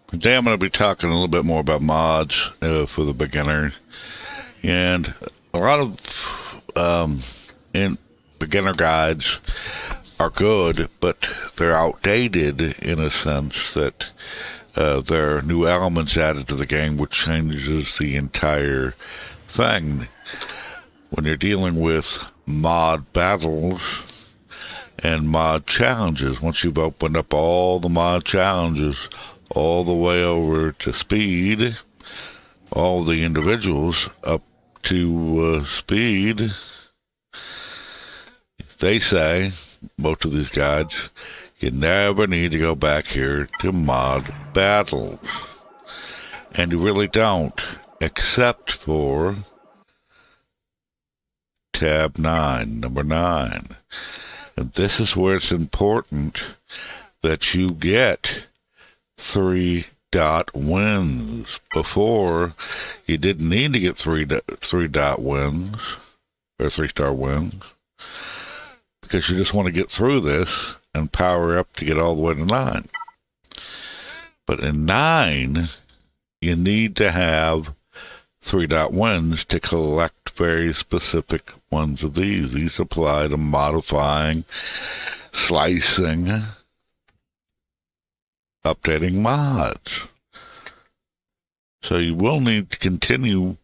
Today I'm going to be talking a little bit more about mods for the beginner, and a lot of in beginner guides are good, but they're outdated in a sense that there are new elements added to the game, which changes the entire thing. When you're dealing with mod battles and mod challenges, once you've opened up all the mod challenges all the way over to speed, all the individuals up to speed, they say, most of these guides, you never need to go back here to mod battles. And you really don't, except for tab 9, number 9. And this is where it's important that you get 3-dot wins. Before, you didn't need to get 3-dot wins, or 3-star wins, because you just want to get through this and power up to get all the way to 9. But in 9, you need to have 3-dot wins to collect very specific ones of these. These apply to modifying, slicing, updating mods. So you will need to continue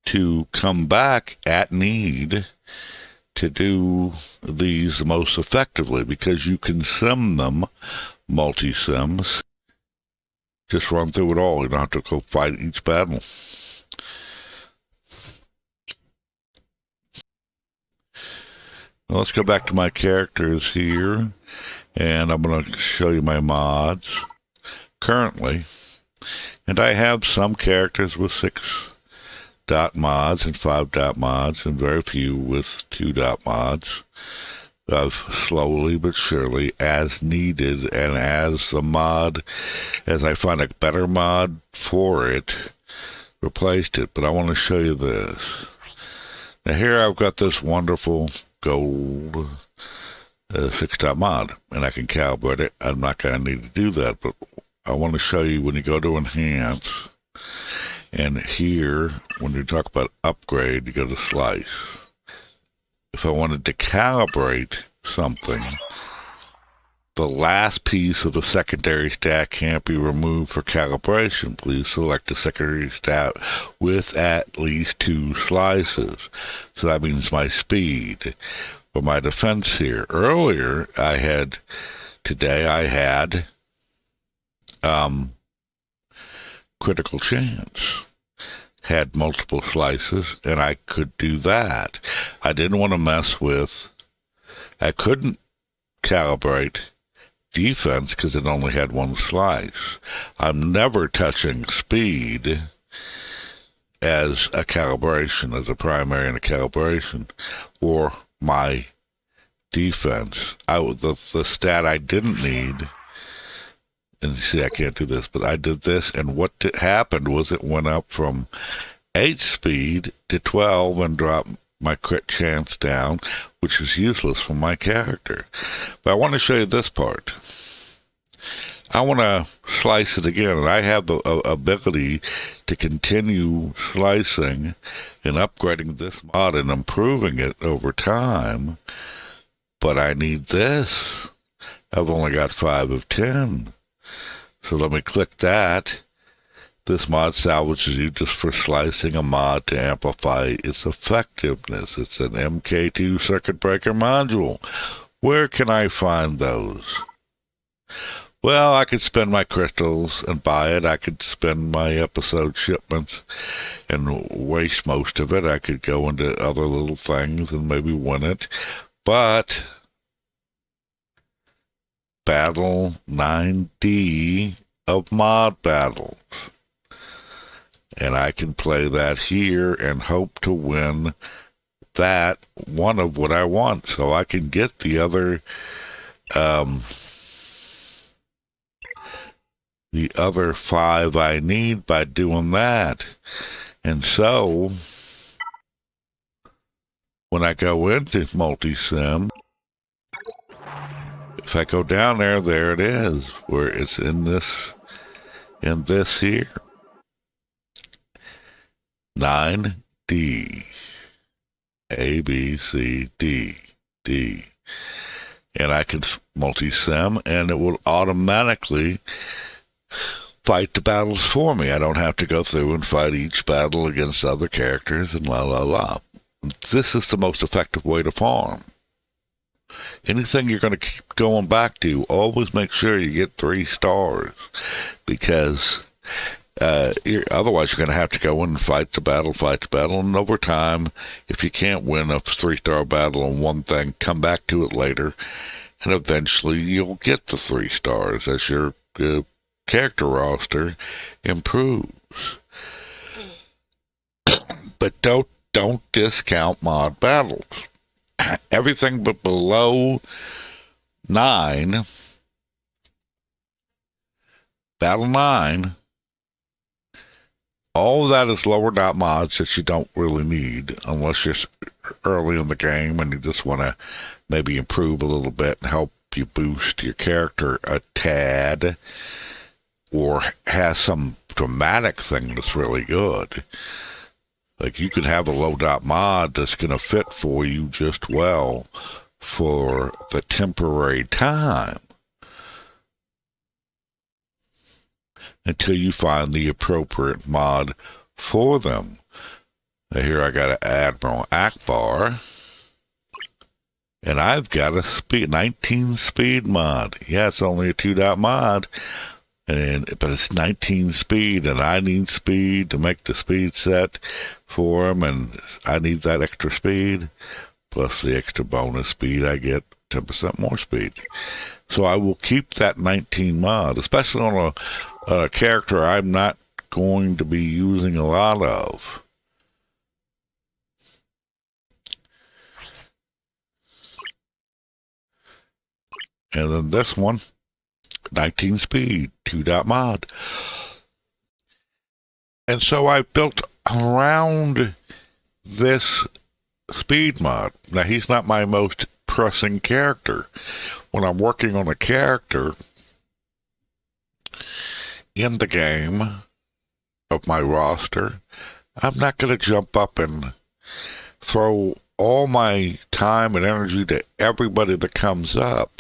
to come back at need to do these most effectively, because you can sim them, multi-sims. Just run through it all. You don't have to go fight each battle. Now let's go back to my characters here, and I'm going to show you my mods currently. And I have some characters with 6-dot mods and 5-dot mods, and very few with 2-dot mods. I've slowly but surely, as needed, and as I find a better mod for it, replaced it. But I want to show you this. Now here I've got this wonderful gold 6-dot mod, and I can calibrate it. I'm not going to need to do that, but I want to show you when you go to enhance, and here, when you talk about upgrade, you go to slice. If I wanted to calibrate something, the last piece of the secondary stat can't be removed for calibration. Please select the secondary stat with at least 2 slices. So that means my speed or my defense here. Earlier, today I had critical chance. Had multiple slices, and I could do that. I didn't want to mess with, I couldn't calibrate defense because it only had 1 slice. I'm never touching speed as a calibration, as a primary in a calibration, or my defense. The stat I didn't need, and you see I can't do this, but I did this, and what happened was it went up from 8 speed to 12 and dropped my crit chance down, which is useless for my character. But I want to show you this part. I want to slice it again, and I have the ability to continue slicing and upgrading this mod and improving it over time, but I need this. I've only got 5 of 10. So let me click that. This mod salvages you just for slicing a mod to amplify its effectiveness. It's an MK2 circuit breaker module. Where can I find those? Well, I could spend my crystals and buy it. I could spend my episode shipments and waste most of it. I could go into other little things and maybe win it. But Battle 9D of mod battles. And I can play that here and hope to win that one of what I want. So I can get the other 5 I need by doing that. And so when I go into multi-sim, if I go down there, there it is, where it's in this in this here 9D, A, B, C, D, D. And I can multi-sim, and it will automatically fight the battles for me. I don't have to go through and fight each battle against other characters and la la la. This is the most effective way to farm. Anything you're going to keep going back to, always make sure you get 3 stars, because otherwise you're going to have to go in and fight the battle, and over time, if you can't win a 3-star battle on one thing, come back to it later, and eventually you'll get the 3 stars as your character roster improves. But don't discount mod battles. Everything but below 9, battle 9, all of that is lower dot mods that you don't really need unless you're early in the game and you just want to maybe improve a little bit and help you boost your character a tad, or has some dramatic thing that's really good. Like, you could have a low dot mod that's going to fit for you just well for the temporary time until you find the appropriate mod for them. Now here I got an Admiral Akbar, and I've got a 19 speed mod. Yeah, it's only a 2-dot mod, but it's 19 speed, and I need speed to make the speed set for him, and I need that extra speed, plus the extra bonus speed I get, 10% more speed. So I will keep that 19 mod, especially on a character I'm not going to be using a lot of. And then this one, 19 speed, 2-dot mod. And so I built around this speed mod. Now, he's not my most pressing character. When I'm working on a character in the game of my roster, I'm not going to jump up and throw all my time and energy to everybody that comes up.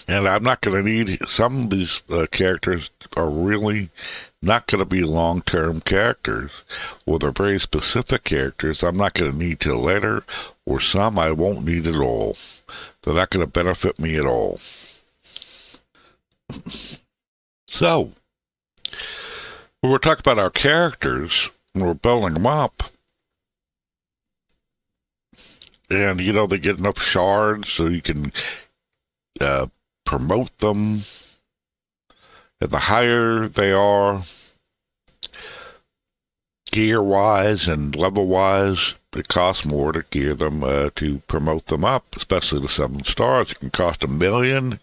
And I'm not going to need, some of these characters are really not going to be long-term characters, or they're very specific characters I'm not going to need till later, or some I won't need at all. They're not going to benefit me at all. So, when we're talking about our characters, when we're building them up, and, they get enough shards so you can promote them, and the higher they are, gear-wise and level-wise, it costs more to gear them, to promote them up, especially the 7 stars. It can cost 1 million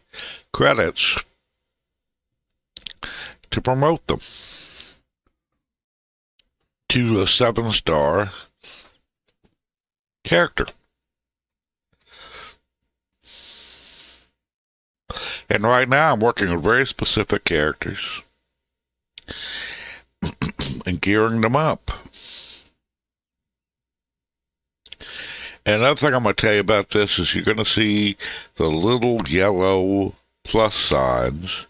credits to promote them to a 7-star character. And right now I'm working on very specific characters and gearing them up. And another thing I'm going to tell you about this is you're going to see the little yellow plus signs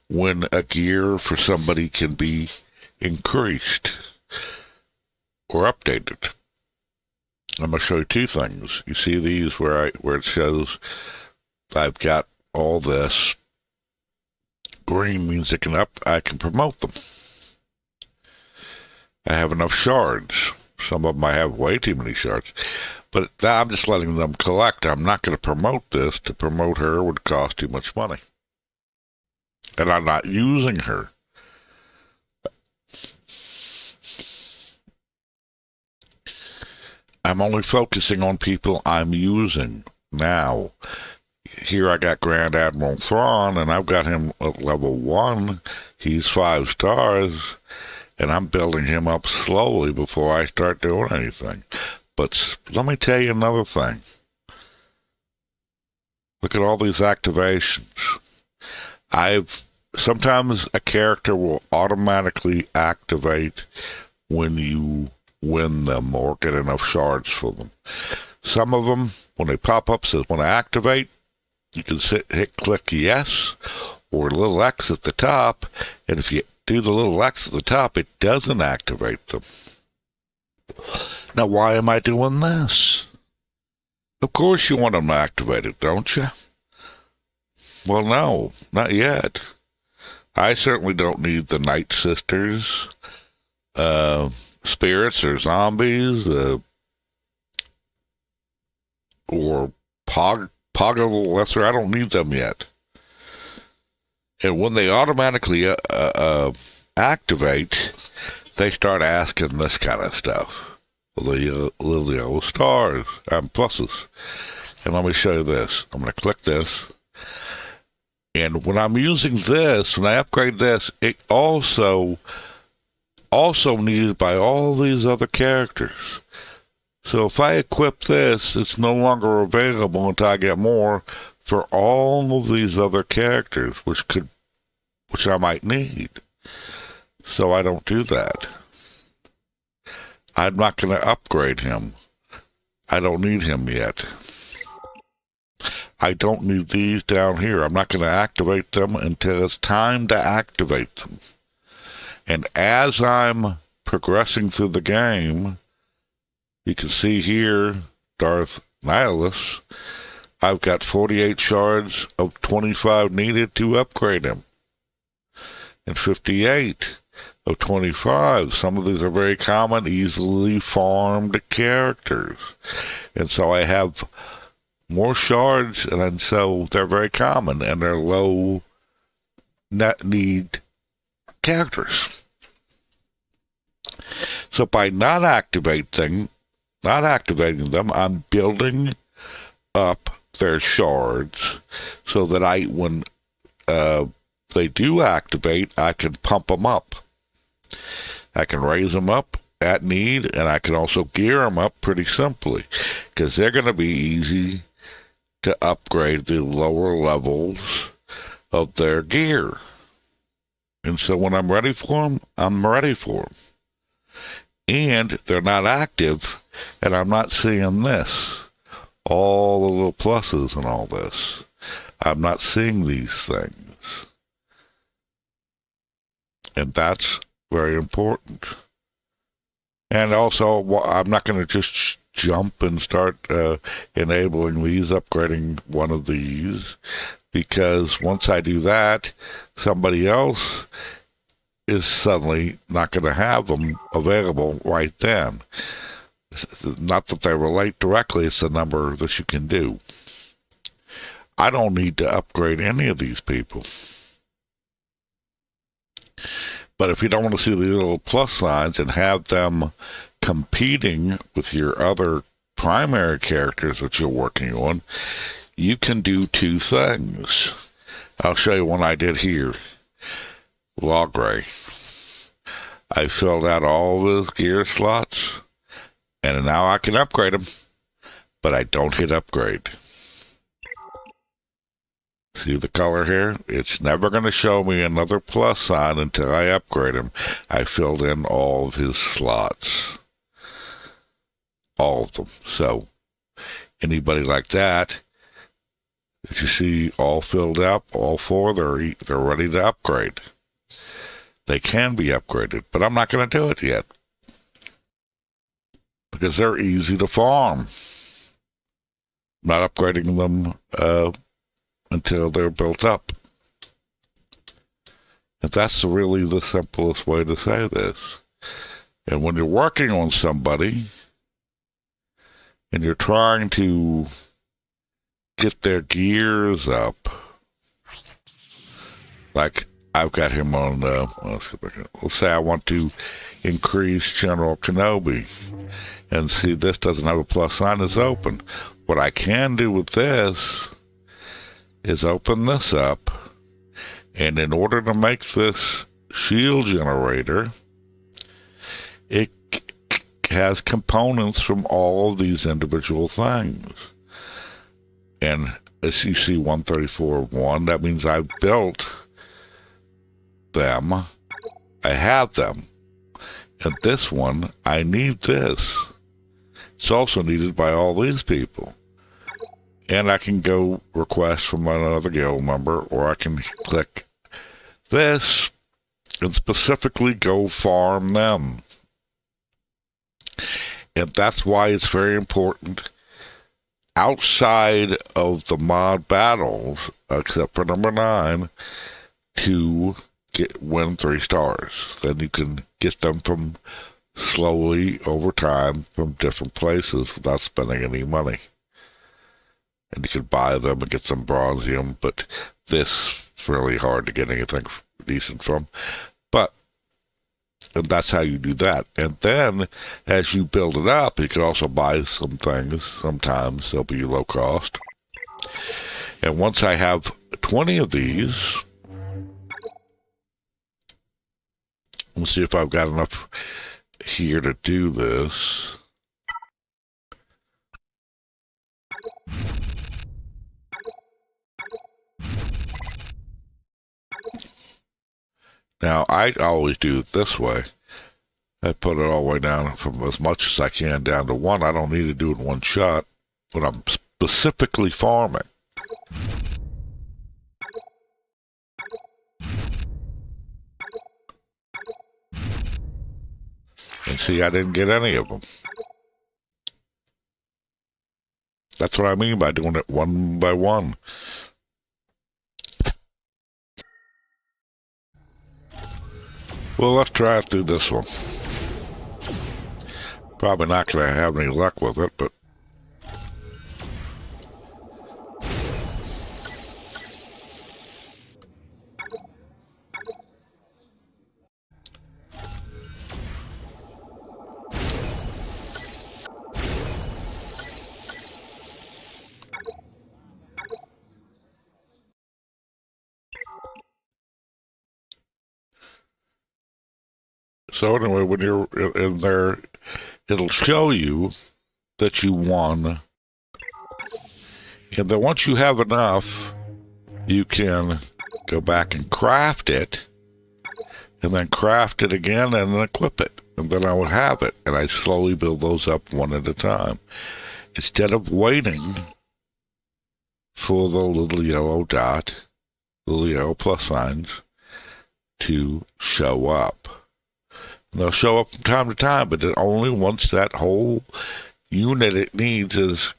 when a gear for somebody can be increased or updated. I'm going to show you 2 things. You see these where it shows I've got all this. Green means I can promote them. I have enough shards. Some of them I have way too many shards. But I'm just letting them collect. I'm not going to promote this. To promote her would cost too much money. And I'm not using her. I'm only focusing on people I'm using now. Here I got Grand Admiral Thrawn, and I've got him at level 1. He's 5 stars, and I'm building him up slowly before I start doing anything. But let me tell you another thing. Look at all these activations. Sometimes a character will automatically activate when you win them or get enough shards for them. Some of them, when they pop up, says when I activate, you can click yes or a little X at the top, and if you do the little X at the top, it doesn't activate them. Now, why am I doing this? Of course you want them activated, don't you? Well, no, not yet. I certainly don't need the Night Sisters, spirits or zombies, or Pog of the Lesser. I don't need them yet. And when they automatically activate, they start asking this kind of stuff. The little yellow stars and pluses. And let me show you this. I'm going to click this. And when I'm using this, when I upgrade this, it also needed by all these other characters. So if I equip this, it's no longer available until I get more for all of these other characters, which I might need. So I don't do that. I'm not going to upgrade him. I don't need him yet. I don't need these down here. I'm not going to activate them until it's time to activate them. And as I'm progressing through the game, you can see here, Darth Nihilus, I've got 48 shards of 25 needed to upgrade him. And 58 of 25. Some of these are very common, easily farmed characters. And so I have more shards, and so they're very common, and they're low net need characters. So by not activating them, I'm building up their shards so that when they do activate, I can pump them up. I can raise them up at need, and I can also gear them up pretty simply, because they're going to be easy to upgrade the lower levels of their gear. And so when I'm ready for them, I'm ready for them. And they're not active, and I'm not seeing this. All the little pluses and all this. I'm not seeing these things. And that's very important. And also, I'm not going to just jump and start enabling these, upgrading one of these, because once I do that, somebody else is suddenly not going to have them available right then. Not that they relate directly, it's the number that you can do. I don't need to upgrade any of these people. But if you don't want to see the little plus signs and have them competing with your other primary characters that you're working on, you can do two things. I'll show you one I did here. Logray. I filled out all of his gear slots, and now I can upgrade him, but I don't hit upgrade. See the color here? It's never going to show me another plus sign until I upgrade him. I filled in all of his slots. All of them. So, anybody like that, if you see all filled up, all four, they're ready to upgrade. They can be upgraded, but I'm not going to do it yet. Because they're easy to farm. I'm not upgrading them until they're built up. And that's really the simplest way to say this. And when you're working on somebody, and you're trying to get their gears up, like I've got him on, let's say I want to increase General Kenobi, and see this doesn't have a plus sign, it's open. What I can do with this is open this up, and in order to make this shield generator, it has components from all of these individual things. And as you see 134.1, that means I've built them. I have them. And this one, I need this. It's also needed by all these people. And I can go request from another guild member, or I can click this and specifically go farm them. And that's why it's very important outside of the mod battles, except for number 9, to win 3 stars. Then you can get them from slowly over time from different places without spending any money. And you can buy them and get some bronzium, but this is really hard to get anything decent from. But and that's how you do that. And then as you build it up, you can also buy some things. Sometimes they'll be low cost. And once I have 20 of these, let's see if I've got enough here to do this. Now, I always do it this way. I put it all the way down from as much as I can down to 1. I don't need to do it in one shot, but I'm specifically farming. And see, I didn't get any of them. That's what I mean by doing it one by one. Well, let's try it through this one. Probably not going to have any luck with it, but so anyway, when you're in there, it'll show you that you won. And then once you have enough, you can go back and craft it, and then craft it again and then equip it. And then I would have it. And I slowly build those up one at a time. Instead of waiting for the little yellow dot, little yellow plus signs, to show up. They'll show up from time to time, but only once that whole unit it needs is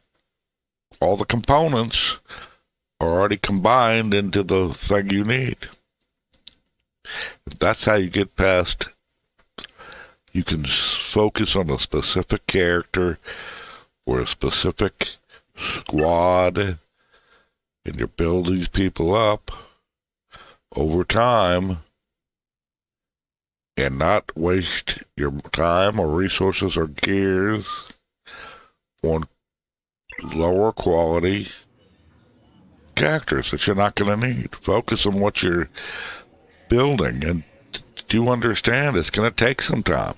all the components are already combined into the thing you need. That's how you get past. You can focus on a specific character or a specific squad, and you build these people up over time and not waste your time or resources or gears on lower quality characters that you're not going to need. Focus on what you're building, and do understand it's going to take some time.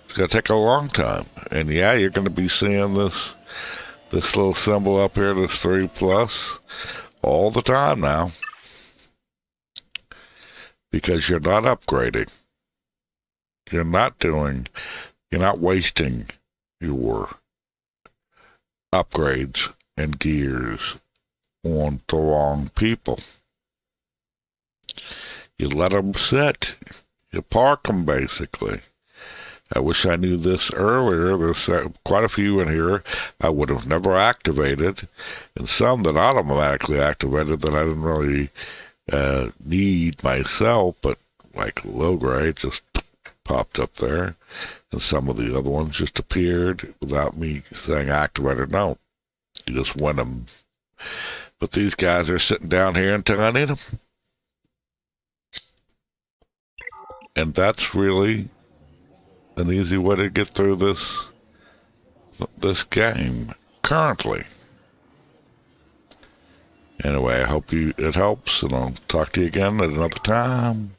It's going to take a long time. And yeah, you're going to be seeing this little symbol up here, this 3+, all the time now. Because you're not upgrading. You're not wasting your upgrades and gears on the wrong people. You let them sit. You park them, basically. I wish I knew this earlier. There's quite a few in here I would have never activated, and some that automatically activated that I didn't really need myself, but like low grade just popped up there, and some of the other ones just appeared without me saying activate or no. You just win them. But these guys are sitting down here until I need them. And that's really an easy way to get through this game currently. Anyway, I hope it helps, and I'll talk to you again at another time.